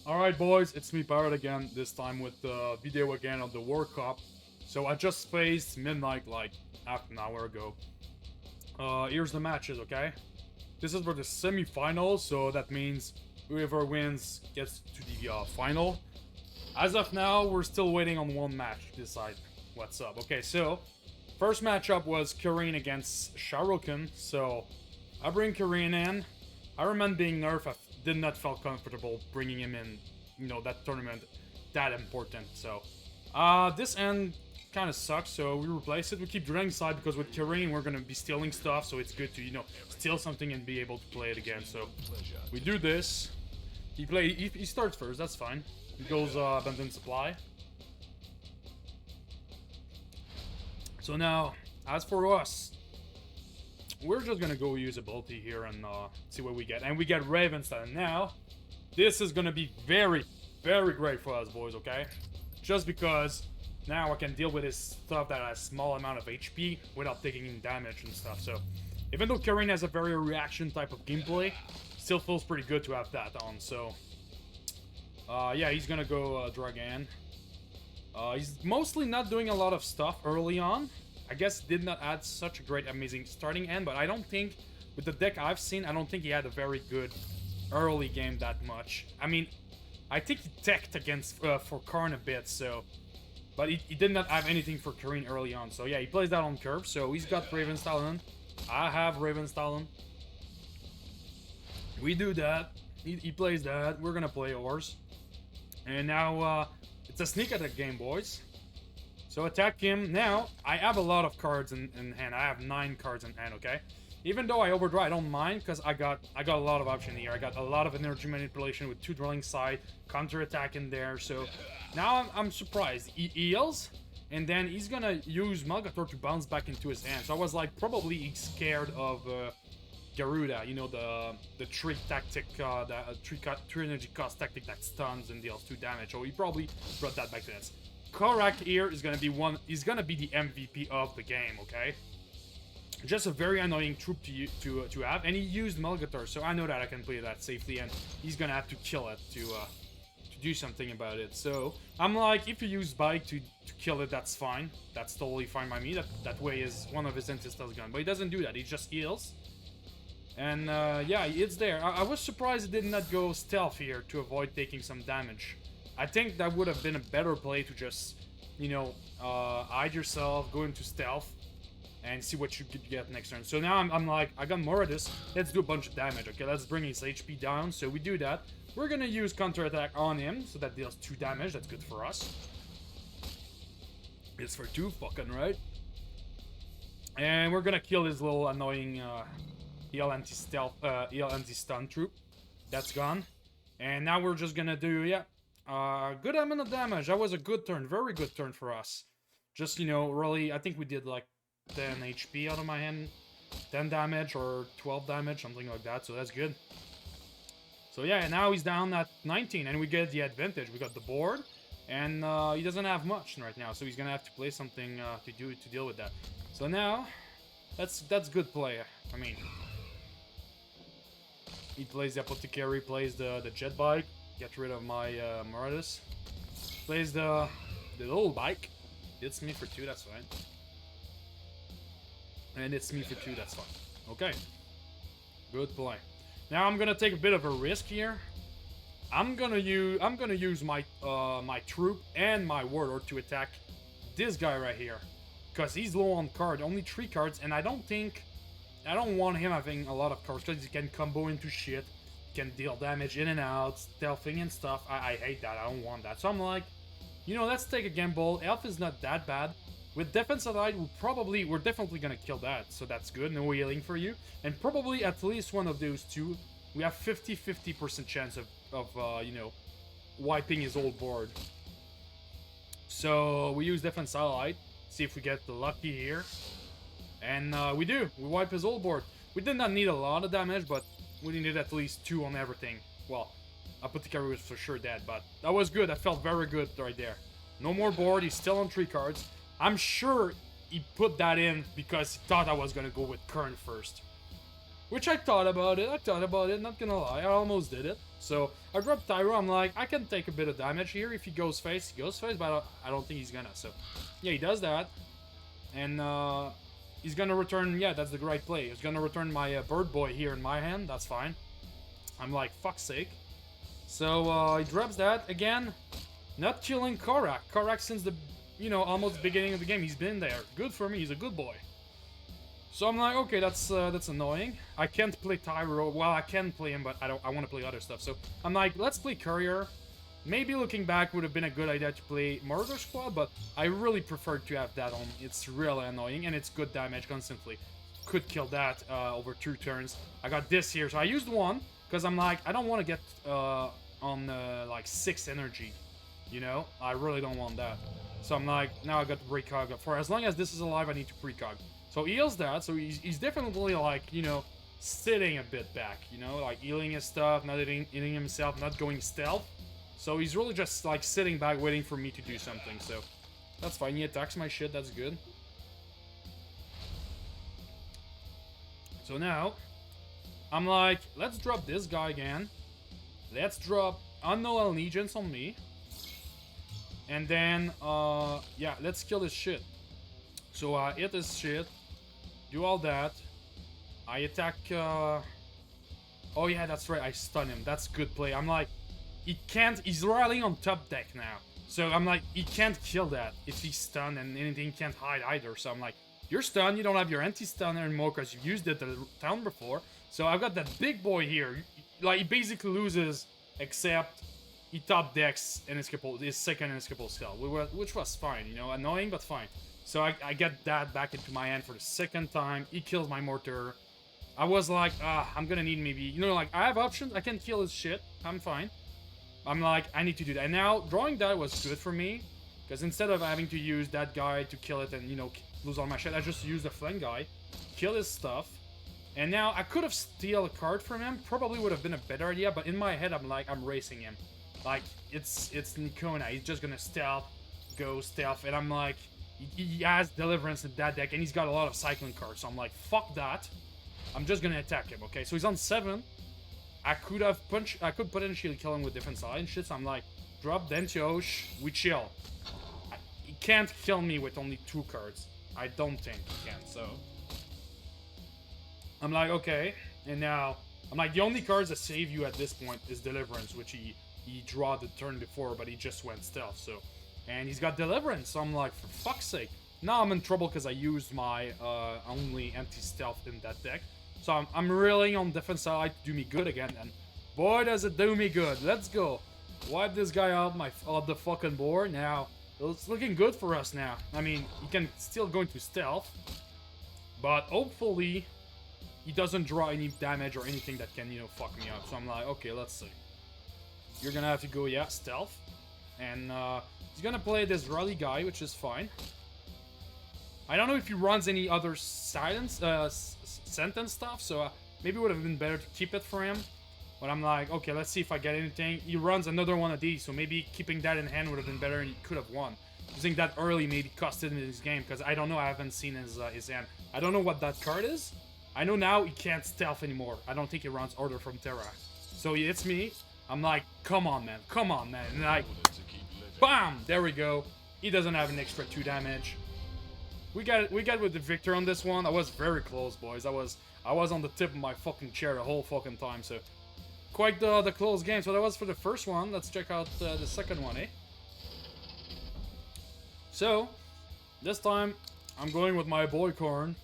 Alright boys, it's me Pirate again, this time with the video again of the World Cup. So I just faced Midnight like half an hour ago. Here's the matches, okay? This is for the semi-finals, so that means whoever wins gets to the final. As of now, we're still waiting on one match to decide what's up. Okay, so first matchup was Karine against Shahrukh. So I bring Karine in. Iron Man being nerfed, I did not feel comfortable bringing him in, you know, that tournament that important. So, this end kind of sucks, so we replace it. We keep drilling side because with Karine we're going to be stealing stuff, so it's good to, you know, steal something and be able to play it again. So, we do this. He starts first, that's fine. He goes abundant supply. So now, as for us, we're just gonna go use ability here and see what we get. And we get Ravenstein. Now, this is gonna be very, very great for us, boys, okay? Just because now I can deal with his stuff that has small amount of HP without taking in damage and stuff. So, even though Karine has a very reaction type of gameplay, still feels pretty good to have that on. So, yeah, he's gonna go Dragan. He's mostly not doing a lot of stuff early on. I guess did not add such a great, amazing starting end, but I don't think, with the deck I've seen, I don't think he had a very good early game that much. I mean, I think he teched against, for Karn a bit, so... But he did not have anything for Karine early on, so yeah, he plays that on curve, so he's got Ravenstalon. I have Ravenstalon. We do that. He plays that. We're gonna play ours. And now, it's a sneak attack game, boys. So attack him. Now, I have a lot of cards in hand. I have 9 cards in hand, okay? Even though I overdraw, I don't mind, because I got a lot of option here. I got a lot of energy manipulation with 2 drilling side, counter attack in there. So now I'm surprised. He heals, and then he's gonna use Malgator to bounce back into his hand. So I was like, probably he's scared of Garuda, you know, the trick tactic, the 3 energy cost tactic that stuns and deals 2 damage. So he probably brought that back to this. Korak here is gonna be he's gonna be the MVP of the game, okay? Just a very annoying troop to have, and he used Malgator, so I know that I can play that safely, and he's gonna have to kill it to do something about it. So I'm like, if you use Bike to kill it, that's fine. That's totally fine by me. That way is one of his anti-stealth gun, but he doesn't do that. He just heals. And yeah, it's there. I was surprised it did not go stealth here to avoid taking some damage. I think that would have been a better play to just, you know, hide yourself, go into stealth, and see what you could get next turn. So now I'm like, I got more of this. Let's do a bunch of damage. Okay, let's bring his HP down. So we do that. We're gonna use counter attack on him, so that deals 2 damage. That's good for us. It's for 2, fucking right. And we're gonna kill his little annoying heal anti-stealth, heal anti-stun troop. That's gone. And now we're just gonna do, yeah, good amount of damage. That was a good turn, very good turn for us. Just, you know, really, I think we did like 10 HP out of my hand. 10 damage or 12 damage, something like that, so that's good. So yeah, now he's down at 19, and we get the advantage. We got the board, and he doesn't have much right now, so he's gonna have to play something to deal with that. So now, that's good play. I mean, he plays the Apothecary, plays the jet bike, get rid of my Marauders. Plays the little bike. It's me for 2, that's fine. And it's me for 2, that's fine. Okay. Good play. Now I'm gonna take a bit of a risk here. I'm gonna use my my troop and my warlord to attack this guy right here. Because he's low on card, only 3 cards, and I don't want him having a lot of cards, because he can combo into shit, can deal damage in and out, stealthing and stuff. I hate that, I don't want that. So I'm like, you know, let's take a gamble. Elf is not that bad. With Defense Allied, we're definitely gonna kill that, so that's good, no healing for you. And probably at least one of those 2, we have 50% chance of you know, wiping his old board. So we use Defense Allied, see if we get the lucky here. And we do, we wipe his old board. We did not need a lot of damage, but we needed at least 2 on everything. Well, Apothecary was for sure dead, but that was good, that felt very good right there. No more board, he's still on 3 cards. I'm sure he put that in because he thought I was gonna go with Kern first. Which I thought about it, not gonna lie, I almost did it. So, I dropped Tyro, I'm like, I can take a bit of damage here. If he goes face, but I don't think he's gonna. So, yeah, he does that. And, he's gonna return, yeah, that's the right play. He's gonna return my bird boy here in my hand, that's fine. I'm like, fuck's sake. So, he drops that, again, not killing Korak. Korak since the, you know, almost beginning of the game, he's been there. Good for me, he's a good boy. So I'm like, okay, that's annoying. I can't play Tyro. Well, I can play him, but I want to play other stuff. So I'm like, let's play Courier. Maybe looking back would have been a good idea to play Murder Squad, but I really prefer to have that on. It's really annoying, and it's good damage constantly. Could kill that over 2 turns. I got this here, so I used 1, because I'm like, I don't want to get on like 6 energy, you know? I really don't want that. So I'm like, now I got to precog. For as long as this is alive, I need to precog. So he heals that, so he's definitely like, you know, sitting a bit back, you know, like healing his stuff, not hitting himself, not going stealth. So he's really just like sitting back waiting for me to do something, so that's fine. He attacks my shit, that's good. So now, I'm like, let's drop this guy again. Let's drop Unknown Allegiance on me. And then, yeah, let's kill this shit. So I hit this shit. Do all that. I attack, oh yeah, that's right, I stun him. That's good play. I'm like, he can't, he's rallying on top deck now. So I'm like, he can't kill that if he's stunned, and anything can't hide either. So I'm like, you're stunned, you don't have your anti-stun anymore because you used it the town before. So I've got that big boy here. Like, he basically loses, except he top decks his second inescapable skill, which was fine, you know, annoying, but fine. So I get that back into my hand for the second time. He kills my mortar. I was like, I'm gonna need maybe, you know, like, I have options. I can kill his shit. I'm fine. I'm like, I need to do that. And now, drawing that was good for me. Because instead of having to use that guy to kill it and, you know, lose all my shit, I just used the flank guy, kill his stuff. And now, I could have steal a card from him. Probably would have been a better idea. But in my head, I'm like, I'm racing him. Like, it's Nikona. He's just gonna stealth, go stealth. And I'm like, he has Deliverance in that deck, and he's got a lot of cycling cards. So I'm like, fuck that. I'm just gonna attack him, okay? So he's on 7. I could potentially kill him with defense line shit. So I'm like, drop Dentiosh, we chill. He can't kill me with only 2 cards. I don't think he can, so. I'm like, okay. And now, I'm like, the only cards that save you at this point is Deliverance, which he draw the turn before, but he just went stealth, so. And he's got Deliverance, so I'm like, for fuck's sake. Now I'm in trouble because I used my only anti-stealth in that deck. So I'm really on defense side to do me good again, and boy does it do me good. Let's go. Wipe this guy out the fucking board. Now, it's looking good for us now. I mean, he can still go into stealth, but hopefully he doesn't draw any damage or anything that can, you know, fuck me up. So I'm like, okay, let's see. You're gonna have to go, yeah, stealth. And he's gonna play this rally guy, which is fine. I don't know if he runs any other sentence stuff, so maybe it would have been better to keep it for him. But I'm like, okay, let's see if I get anything. He runs another one of these, so maybe keeping that in hand would have been better, and he could have won. Using that early maybe cost him his game, because I don't know, I haven't seen his hand. I don't know what that card is. I know now he can't stealth anymore. I don't think he runs Order from Terra. So he hits me. I'm like, come on, man. Come on, man. And like, bam! There we go. He doesn't have an extra 2 damage. We got with the victor on this one. I was very close, boys. I was on the tip of my fucking chair the whole fucking time, so quite the close game. So that was for the first one. Let's check out the second one, eh? So this time I'm going with my boy Korn.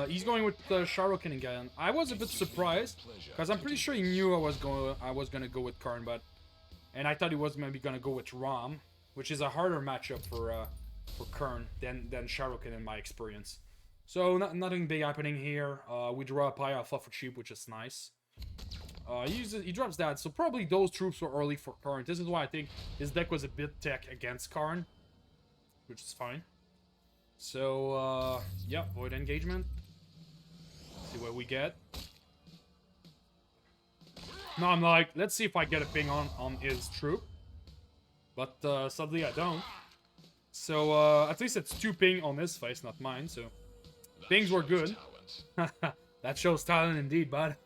He's going with Sharokin again. I was a bit surprised because I'm pretty sure he knew I was gonna go with Karn, and I thought he was maybe gonna go with Rom, which is a harder matchup for Karn than Sharokin in my experience. So nothing big happening here. We draw a Pi Alpha for cheap, which is nice. He drops that, so probably those troops were early for Karn. This is why I think his deck was a bit tech against Karn, which is fine. So, yeah, void engagement. See what we get. No, I'm like, let's see if I get a ping on his troop. But, sadly I don't. So, at least it's 2 ping on his face, not mine, so. Pings were good. That shows talent indeed, bud.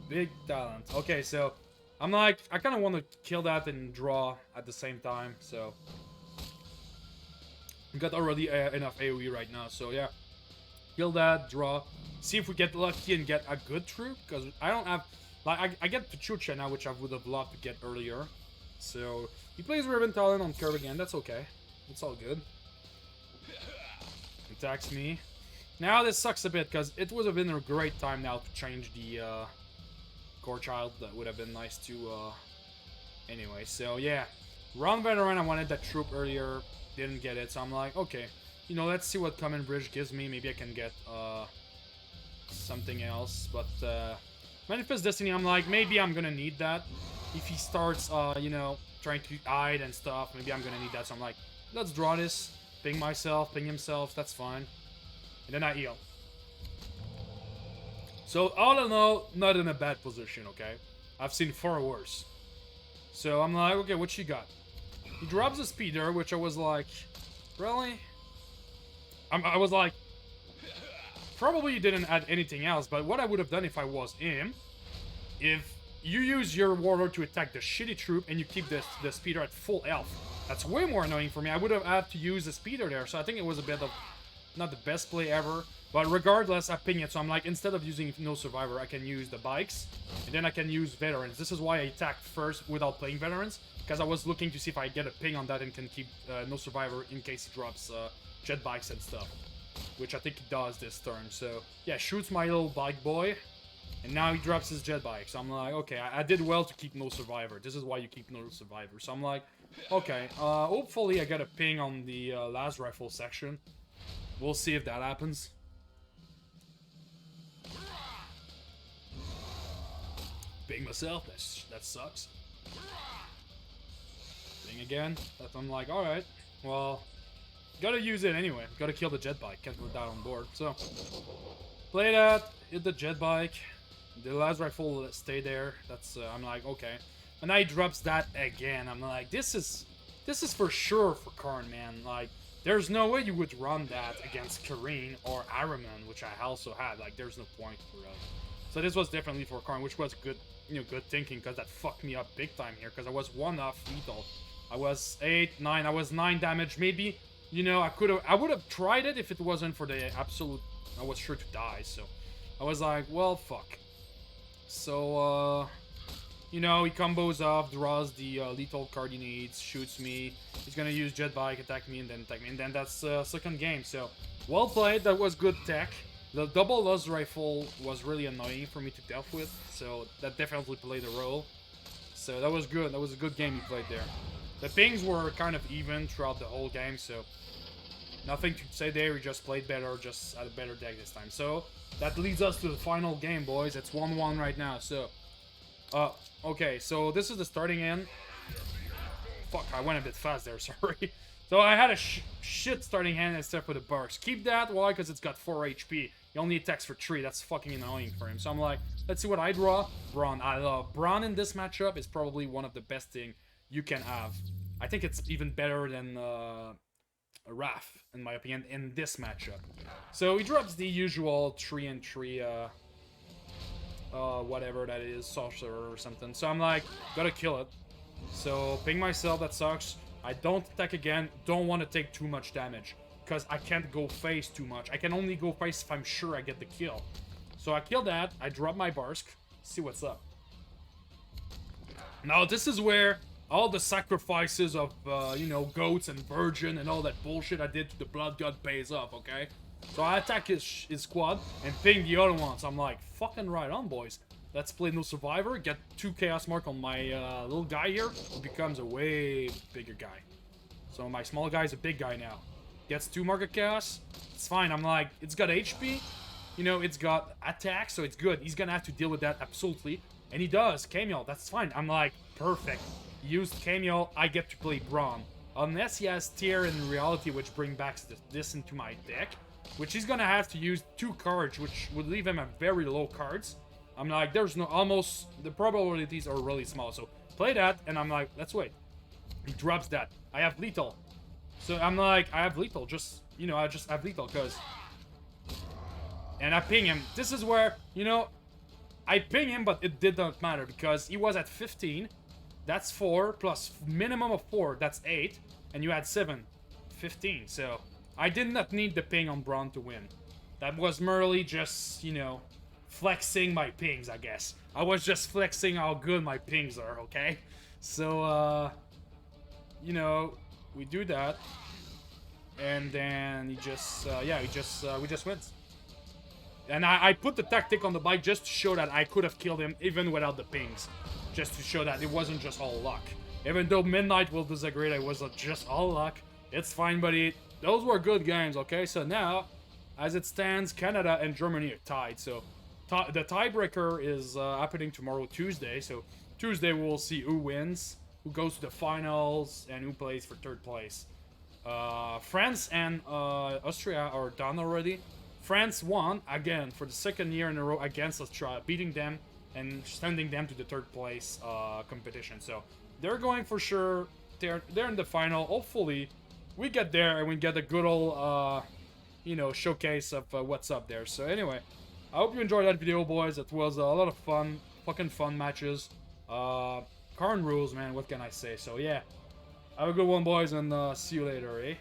Big talent. Okay, so I'm like, I kind of want to kill that and draw at the same time, so we got already enough AoE right now, so yeah. Kill that, draw, see if we get lucky and get a good troop, because I don't have, like, I get Pachucha now, which I would have loved to get earlier. So, he plays Ribbon Talent on curve again, that's okay. It's all good. Attacks me. Now this sucks a bit, because it would have been a great time now to change the Core Child. That would have been nice to, anyway, so yeah. Round Veteran, I wanted that troop earlier, didn't get it, so I'm like, okay. You know, let's see what Common Bridge gives me. Maybe I can get something else. But Manifest Destiny, I'm like, maybe I'm gonna need that. If he starts, you know, trying to hide and stuff, maybe I'm gonna need that. So I'm like, let's draw this. Ping myself, ping himself, that's fine. And then I heal. So all in all, not in a bad position, okay? I've seen far worse. So I'm like, okay, what you got? He drops a speeder, which I was like, really? I was like, probably you didn't add anything else, but what I would have done if I was him, if you use your warlord to attack the shitty troop and you keep the speeder at full health, that's way more annoying for me. I would have had to use the speeder there, so I think it was a bit of, not the best play ever, but regardless, I ping it, so I'm like, instead of using no survivor, I can use the bikes, and then I can use veterans. This is why I attacked first without playing veterans, because I was looking to see if I get a ping on that and can keep no survivor in case he drops jet bikes and stuff, which I think he does this turn. So yeah, shoots my little bike boy, and now he drops his jet bike. So I'm like, okay, I did well to keep no survivor. This is why you keep no survivor. So I'm like, okay, hopefully I get a ping on the last rifle section. We'll see if that happens. Ping myself, that sucks. Ping again. I'm like, alright, well, gotta use it anyway. Gotta kill the jet bike. Can't put that on board. So, play that. Hit the jet bike. The last rifle stay there. That's I'm like, okay. And now he drops that again. I'm like, this is for sure for Karn, man. Like, there's no way you would run that against Kareen or Araman, which I also had. Like, there's no point for us. So this was definitely for Karn, which was good, you know, good thinking, because that fucked me up big time here. Because I was 1 off lethal. I was 8, 9. I was 9 damage, maybe. You know, I would have tried it if it wasn't for the absolute, I was sure to die, so I was like, well, fuck. So, you know, he combos off, draws the lethal card he needs, shoots me, he's gonna use jet bike, attack me, and then attack me, and then that's second game. So, well played, that was good tech. The double loss rifle was really annoying for me to deal with, so that definitely played a role. So that was good, that was a good game he played there. The pings were kind of even throughout the whole game, so nothing to say there. We just played better, just had a better deck this time. So that leads us to the final game, boys. It's 1-1 right now. So, okay. So this is the starting end. Fuck, I went a bit fast there. Sorry. So I had a shit starting hand except for the burst. Keep that. Why? Because it's got 4 HP. He only attacks for 3. That's fucking annoying for him. So I'm like, let's see what I draw. Brawn. I love Brawn in this matchup. Is probably one of the best thing you can have. I think it's even better than Raph, in my opinion, in this matchup. So he drops the usual 3 and 3, whatever that is, sorcerer or something. So I'm like, gotta kill it. So ping myself, that sucks. I don't attack again, don't want to take too much damage, because I can't go face too much. I can only go face if I'm sure I get the kill. So I kill that, I drop my Barsk, see what's up. Now this is where all the sacrifices of, you know, goats and virgin and all that bullshit I did to the blood god pays off, okay? So I attack his squad and ping the other ones. I'm like, fucking right on, boys. Let's play no survivor, get 2 chaos mark on my little guy here, who becomes a way bigger guy. So my small guy is a big guy now. Gets 2 mark of chaos, it's fine. I'm like, it's got HP, you know, it's got attack, so it's good. He's gonna have to deal with that, absolutely. And he does, Cameo, that's fine. I'm like, perfect. Used Cameo, I get to play Brawn. Unless he has Tear in reality, which bring back this into my deck, which he's gonna have to use 2 cards, which would leave him at very low cards. I'm like, there's no, almost, the probabilities are really small. So play that, and I'm like, let's wait. He drops that. I have lethal. So I'm like, I have lethal, just, you know, I just have lethal, because... And I ping him. This is where, you know, I ping him, but it did not matter because he was at 15. That's 4 plus minimum of 4. That's 8. And you had 7. 15. So I did not need the ping on Braun to win. That was merely just, you know, flexing my pings, I guess. I was just flexing how good my pings are, okay? So, you know, we do that. And then he just, yeah, we just wins. And I put the tactic on the bike just to show that I could have killed him even without the pings. Just to show that it wasn't just all luck. Even though Midnight will disagree that it was just all luck. It's fine, buddy. Those were good games, okay? So now, as it stands, Canada and Germany are tied. So the tiebreaker is happening tomorrow, Tuesday. So Tuesday we'll see who wins, who goes to the finals, and who plays for 3rd place. France and Austria are done already. France won, again, for the 2nd year in a row against Austria, beating them and sending them to the 3rd place competition. So they're going for sure. They're in the final. Hopefully, we get there and we get a good old, you know, showcase of what's up there. So anyway, I hope you enjoyed that video, boys. It was a lot of fun, fucking fun matches. Current rules, man. What can I say? So yeah, have a good one, boys, and see you later, eh?